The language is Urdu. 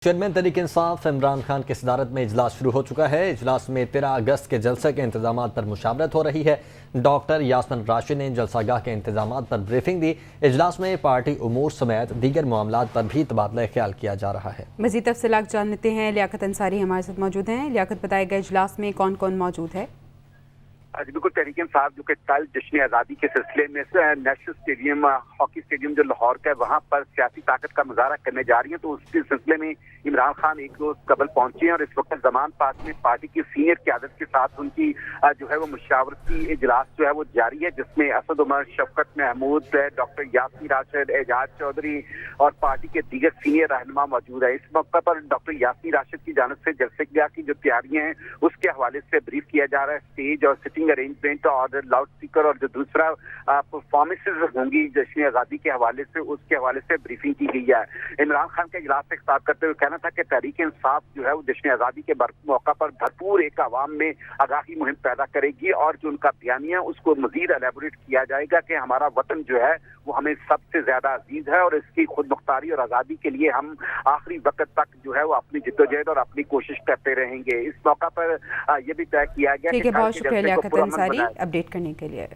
چیئرمین تحریک انصاف عمران خان کی صدارت میں اجلاس شروع ہو چکا ہے۔ اجلاس میں 13 اگست کے جلسے کے انتظامات پر مشاورت ہو رہی ہے۔ ڈاکٹر یاسمین راشد نے جلسہ گاہ کے انتظامات پر بریفنگ دی۔ اجلاس میں پارٹی امور سمیت دیگر معاملات پر بھی تبادلہ خیال کیا جا رہا ہے۔ مزید تفصیلات جان لیتے ہیں، لیاقت انصاری ہمارے ساتھ موجود ہیں۔ لیاقت، بتائے گا اجلاس میں کون کون موجود ہے؟ بالکل، تحریک انصاف جو کہ کل جشن آزادی کے سلسلے میں نیشنل اسٹیڈیم، ہاکی اسٹیڈیم جو لاہور کا ہے، وہاں پر سیاسی طاقت کا مظاہرہ کرنے جا رہی ہیں، تو اس کے سلسلے میں عمران خان ایک روز قبل پہنچے ہیں اور اس وقت زمان پاک میں پارٹی کی سینئر قیادت کے ساتھ ان کی جو ہے وہ مشاورتی اجلاس جو ہے وہ جاری ہے، جس میں اسد عمر، شفقت محمود، ڈاکٹر یاسمین راشد، اعجاز چودھری اور پارٹی کے دیگر سینئر رہنما موجود ہیں۔ اس موقع پر ڈاکٹر یاسمین راشد کی جانب سے جلسے کی جو تیاریاں ہیں اس کے حوالے سے بریف کیا جا رہا ہے۔ اسٹیج اور سٹنگ ارینجمنٹ اور لاؤڈ اسپیکر اور جو دوسرا پرفارمنسز ہوں گی جشن آزادی کے حوالے سے، اس کے حوالے سے بریفنگ کی گئی ہے۔ عمران خان کا اجلاس سے خطاب کرتے ہوئے کہنا تھا کہ تحریک انصاف جو ہے وہ جشن آزادی کے موقع پر بھرپور ایک عوام میں آگاہی مہم پیدا کرے گی اور جو ان کا بیانیہ اس کو مزید الیبوریٹ کیا جائے گا کہ ہمارا وطن جو ہے وہ ہمیں سب سے زیادہ عزیز ہے اور اس کی خود مختاری اور آزادی کے لیے ہم آخری وقت تک جو ہے وہ اپنی جدوجہد اور اپنی کوشش کرتے رہیں گے۔ اس موقع پر یہ بھی طے کیا گیا کہ بہت شکریہ لیاقت انصاری اپڈیٹ کرنے کے لیے۔